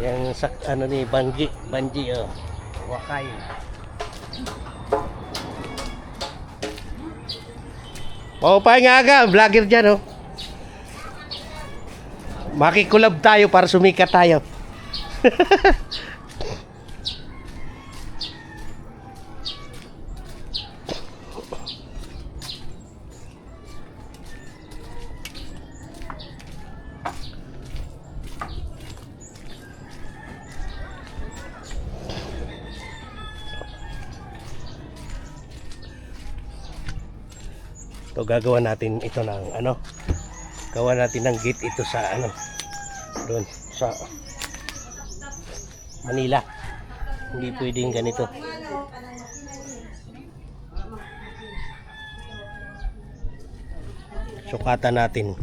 Yang sa ano ni Banji oh. Wakay. Maupay nga aga, vlogger dyan oh. Makikulab tayo para sumikat tayo. So gagawa natin ito ng ano, gawa natin ng gate ito sa ano, doon sa Manila. Hindi pwedeng ganito. Sukatan natin.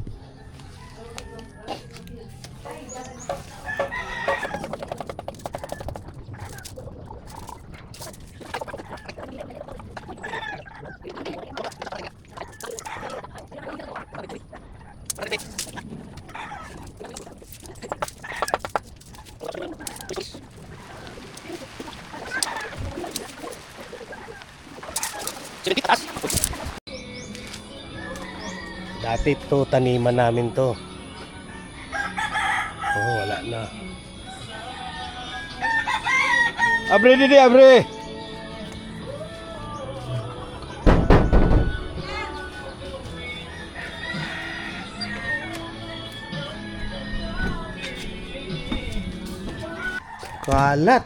Dati to taniman namin to. Oh, wala na. Abre didi, abre. Kalat.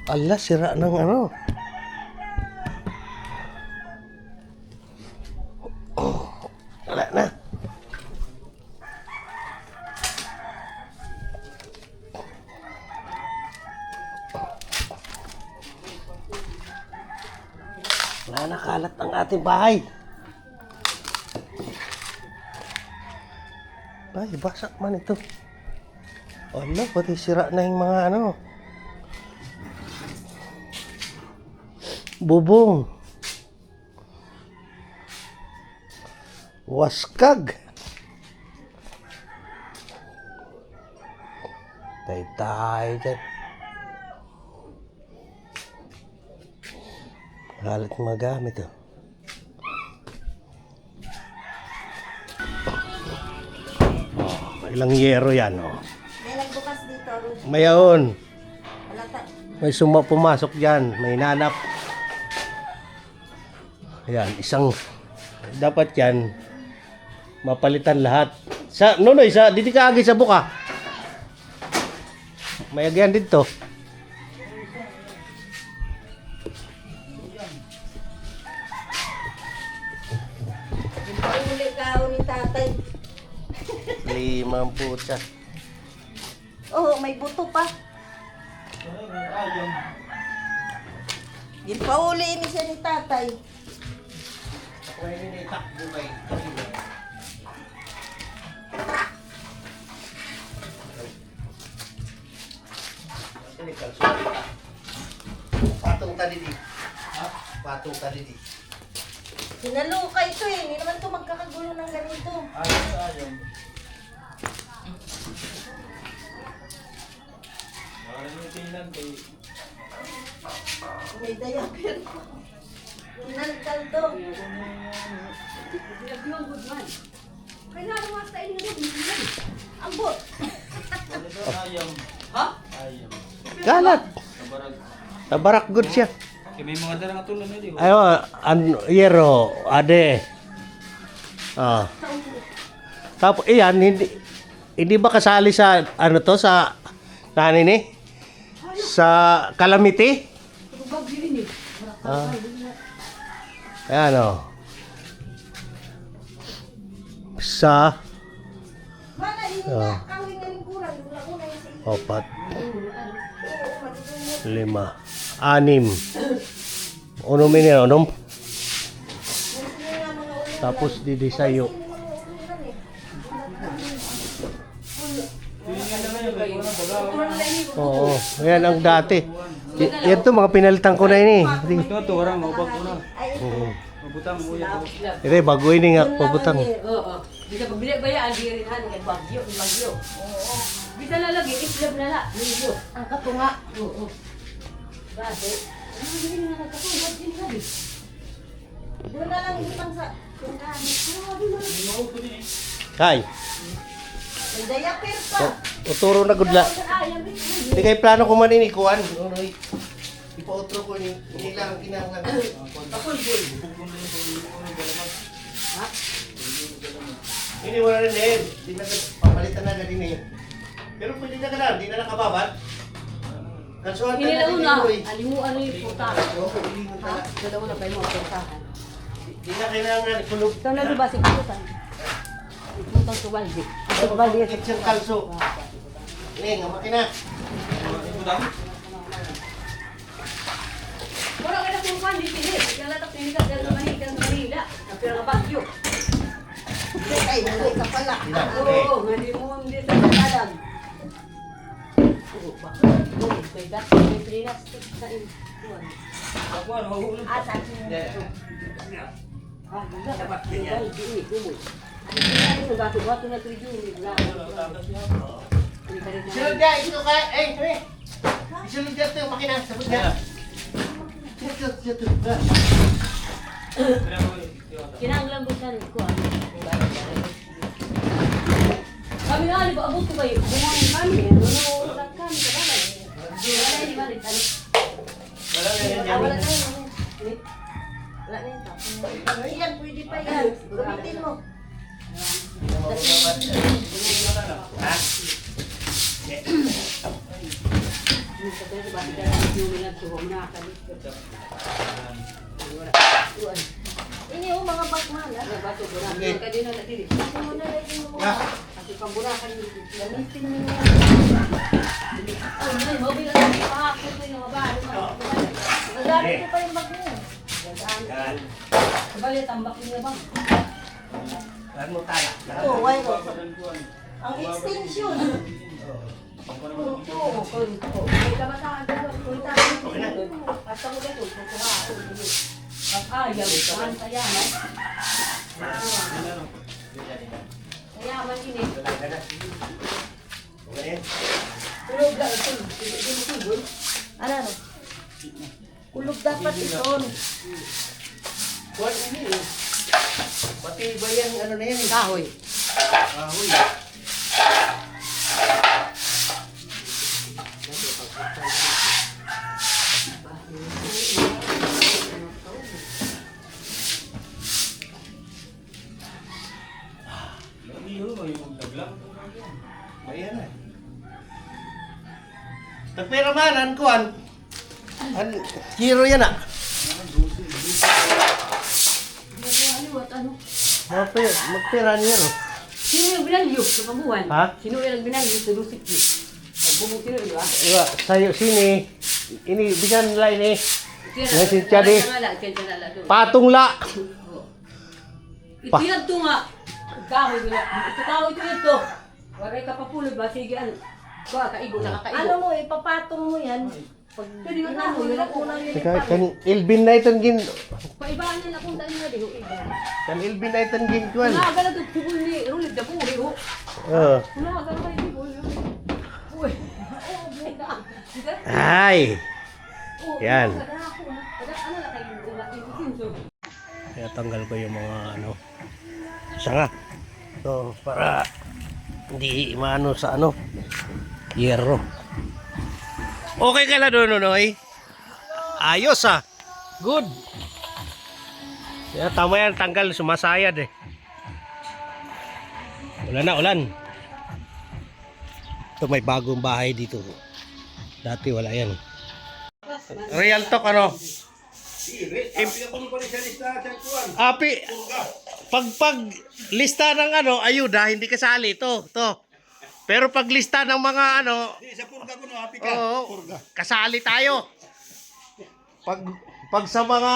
Allah, sira ng ano. Wala na. Wala na, kalat ang ating bahay. Ay, basak man ito. Wala, pati sira na yung mga ano. Bubong. Waskag. Tay-tay dyan. Halit magamit oh. Oh, ilang yero yan oh. May nagbukas dito, Ruth. Mayaon. Alata. May pumasok dyan. May nanap. Ayan, isang dapat yan mapalitan lahat. Sa Nonoy, sa dito ka agi sa buka. May agyan dito. Uli ka ni tatay. 5 putsa. Oh, may buto pa. Ginpauli ni siya ni tatay. Pwede na itakbo kay patong tali di. Ha? Patong tali di. Sinaluka ito eh. Hindi naman ito magkakagulo ng ganito. Ayaw. Tingnan kay May diaper. Kinalkal to. Kailangan mo sa inyo doon. Ambot. ayaw. Ha? Ayaw. Kalat. Kabarag. Tabarak good siya. Kay may mga dala nga tulad na di. Ayo, yero, ade. Ah. Tapos iyan hindi ba kasali sa ano to sa nani ni? Sa Calamity? Ah. Ayan o. Sa Mana ini na kawin nga rin kurang. Una yung sa iyo. 4, 5, 6, 7, 8. Unom. Tapos didisayo. Oo, yan ang dati. Yan to, mga pinalitan ko na yun eh. Ito orang maubag ko na. Oo. Mabutang mo yan. Ito, bago yun nga, pabutang. Oo. Bisa pabili bayaan di rin han kay bagyo, bagyo. Oo. Bisa na lagi islab na la, libo. Ang katunga. Oo. Base. Ano din nga nagkatungod din gabi. Doon na lang itang sa tungahan. Kay, May diaper pa. uturo na gudla. Ayam ito. Hindi kayo plano ko maniniikuan. Ipa-outro ko ni hindi lang kinahanglan. Kapul bul. Ha? Ini wala rin eh. Di na papalitan na din eh. Pero pwede na ka na, di na nakababad. Kansuhan ka Ini na na din una, eh. alimu ano yung puta. Ha? Dala una pa yung putahan. Di na kailangan kulog. Ito na rin ba si putan? Putang subaldi. Ang subaldi sa Kitsang kalso. Ini, nga makina. wala ka na kung kan di sini. Yang latak pinikat dari Manila. Tapi ang bagyo. Ay, hindi ka pala. Di na, okay. Oo, hindi mo hindi sa kalam. Oo, bakit? Oo, may gat, may plastic sa iwan. Ako ano, mahulog. Asa. Ah, ganda. Dapat ganyan. Ini, kumoy. Ano, gato-gato na 3 June. Isulod dyan, ito ka. Eh, kami. Isulod dyan ito yung makina. Sabot dyan. Dito. Kinanglambutan ko. Kami na, di ba, abot ko kayo? Bumangon kami. Nunuulat kami. Wala na yun, balik. Wala na yan Wala yan. na yun. Wala na ito. Yan, pwede pa yan. Gamitin mo. Ha? Ini yung mga bakmala. Ano na lang yung mga. Gamitin mo yan. Magamit ko pa yung bag mo. Yan. Balik, tambak niya bang? Lahat mo tala. Ito, why mo? Ang extension. May kabataan ko. Punta ko dito. Basta ko dito. Ayaw, saan sayaman? Sayaman ini. Tulog lang ito. Ano? Kulog dapat ito. Kuwan ini eh. Pati ba yan, ano na yan eh? Kahoy. Kahoy. Ayan na. Nagpiramanan, kuwan. Kiro yan ah. Ano? Magpira niya no. Sino yung binalyo sa pamuhan? Ha? Sino yung binalyo sa lusik niyo? Nagbubukti na ito ah. Iwa, sayo sini. Ini bisan nila ini. Yan si Chadi. Patong la. Ito yan ito nga. Kahoy nila. Ito kahoy ito ito. Waray ka papulod ba? Sige ano. Kuha, kaigo, nakakaigo. Ano mo, ipapatong mo yan. Pag Pwede nga ginano, tayo, yun ang unang Teka, nilipad. kan Ilbin na itong gin. Paibaan na kung tayo na diho. Kan Ilbin na itong gin kuwan. Unaga na ito. Tibul ni. Rulig na po. Riho. Oh. Unaga na kayo. Tibul. Uy. Oo, buka. Sige. Ay. Oo, Yan. ano na kayo? Kaya tanggal ko yung mga ano. Sanga. So, para hindi maano sa ano. Hierro. Okay ka na doon, Nonoy? Ayos ah. Good. Kaya tama yan, tanggal, sumasayad eh. Ulan na, ulan. Ito may bagong bahay dito. Dati wala yan. Real talk ano? Api, pag lista ng ano, ayuda, hindi kasali ito. Pero pag lista ng mga ano, oo, kasali tayo. Pag sa mga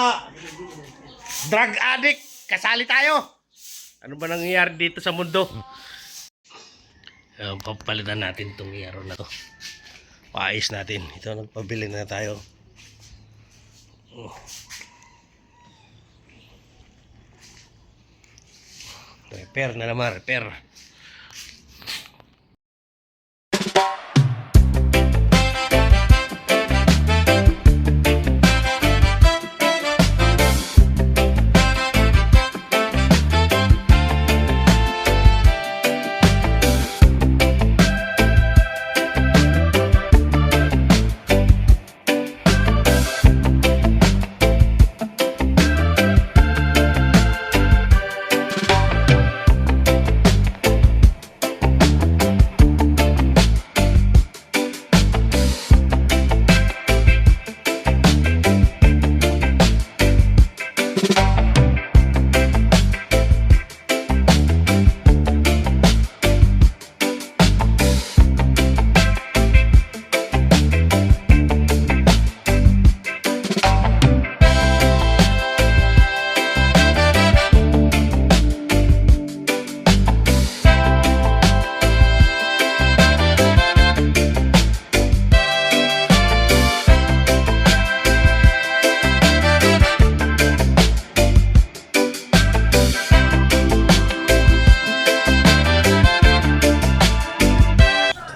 drug addict, kasali tayo. Ano ba nangyayari dito sa mundo? Papalitan natin itong iyaro na to. Paayos natin. Ito, nagpabili na tayo. Repair na naman, repair.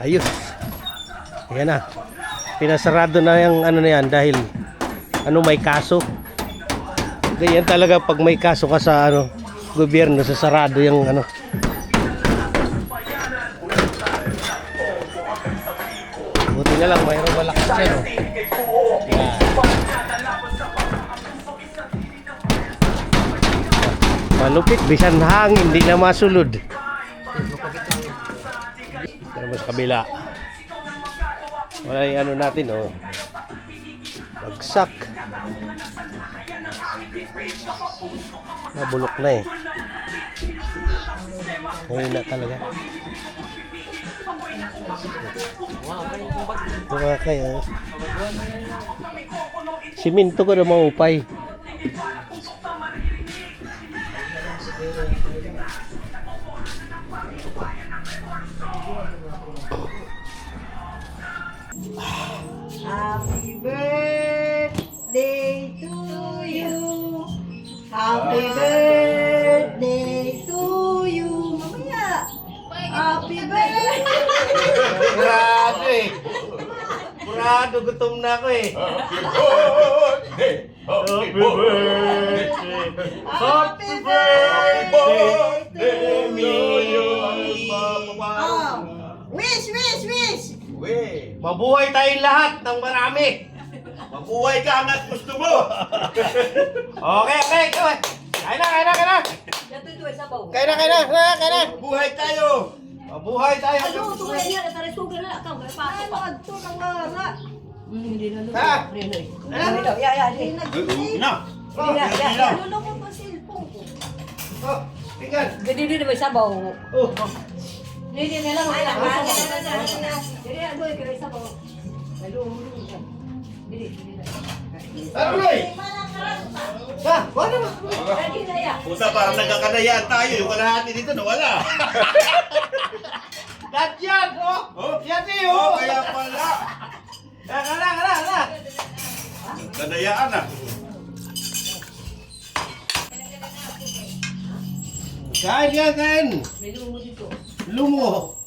Ayos. Ayan na. Pinasarado na yung ano na yan dahil may kaso. Ganyan talaga pag may kaso ka sa gobyerno, sasarado yung Buti na lang mayroong malakas yan. Yan. Malupit, bisan hangin, hindi na masulod. Pero sa kabila. Wala yung natin, bagsak. Nabulok na eh. Ngayon na talaga. Ito nga kayo. Siminto ko na maupay. Happy birthday to you. Happy birthday to you. Mamaya. Happy birthday. Burado eh. Burado, gutom na ako eh. Happy birthday! Happy birthday to you. Oh, wish, wish, wish. Weh, Mabuhay tayong lahat ng marami. mabuhay ka hanggat gusto mo! Okay. Kain na. Dato ito ay sabaw. Kain na. Mabuhay tayo! Mabuhay tayo. Ano, tuloy niya, natarisugan na lang. Kaya pasok pa. Ano, ito ng nga. Hindi na luto. Ha? Renoy. Ano daw? Ya. Na! Ya. Ano ko pa cellphone ko? Oh, tingnan. Hindi na may sabaw. Oh, Hindi na lang. Ay, May naman. sabaw. Hindi na doy kay sabaw. Hello. Hindi na. ano Noy? Ha? Wala ba? Ready na ya. Pusa, parang nagkakanayaan tayo. Yung kalahati dito nawala. Lahat yan, Oh? Yan eh, Oh, kaya pala. Kala. Kanayaan ah. Kain. May lumo dito. Lumo.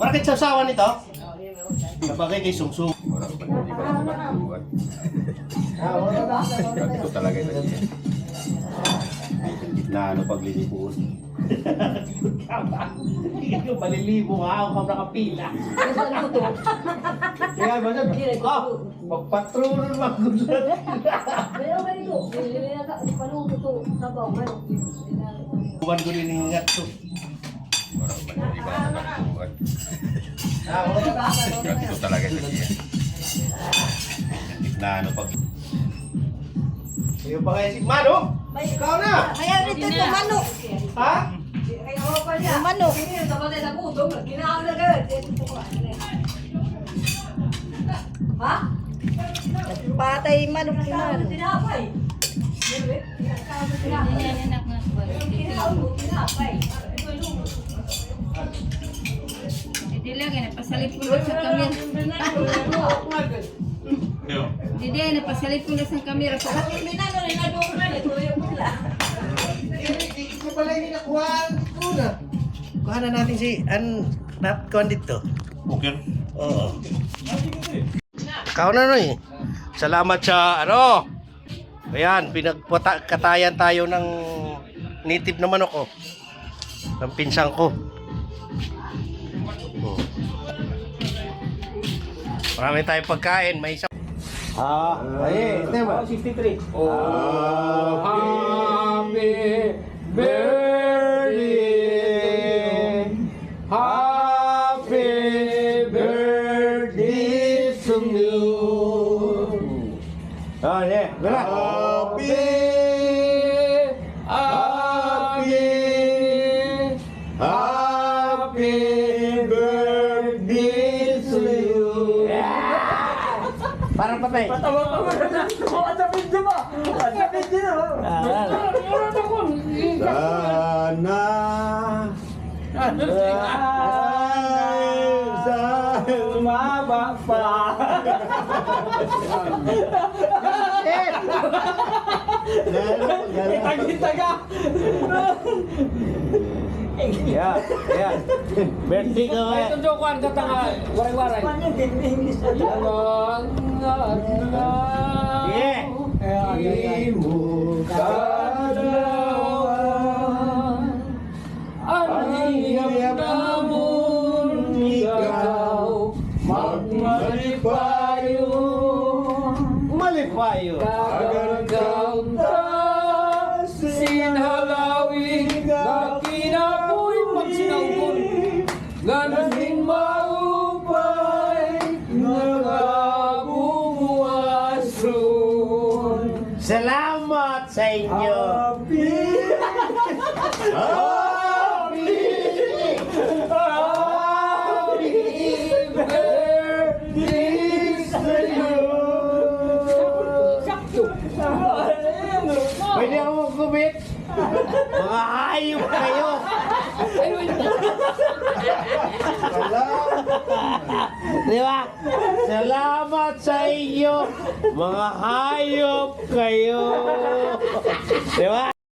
Bakit sasawa nito? Kapagay kay Sungsung. Ito talaga ito. Na ano paglilipon. Ikaw malilibo nga ako kung nakapila. Ano sa luto? Kaya ba magpatrolol magulat. Meron ba dito? Hindi na paluto to. Sabaw. Buwan ko rin yung ingat to. Ito talaga ito. Na ano pag... Iyo pa kayo si Mano? Ikaw na! Kaya rito ito manok. Ha? Yung manok. Ha? Patay manok ni Mano. Tinapay. Hindi lang, napasalit ko lang sa kamera. Hindi, napasalit ko lang sa kamera. Minano ni Nado ko na ito yung pula. Ito pala yung nakuha muna. Kuha na natin si kuha dito. Okay. Oo. Ikaw na eh. Salamat sa Ayan, pinagkatayan tayo ng native na manok ko. Ng pinsang ko. Marami tayong pagkain, may isa. Ay, ito ba? 63. Happy birthday. Happy birthday to you. Yeah. Happy birthday to you. Parang patay. Patawa pa ba na? At sa video ba? At sa video. Sana Lumaba pa. Tagi-taga. Yeah. Birthday ka ba? Ito jokoan ka tanga. Waray-waray. Yeah. Malipayo. Sinhalawin Nakinapoy Magsinaugon Ganasing maupay Nakabubuason Salamat sa inyo. Pwede ako magkumit. Mga hayop kayo. Di ba? Salamat sa inyo. Mga hayop kayo. Di ba?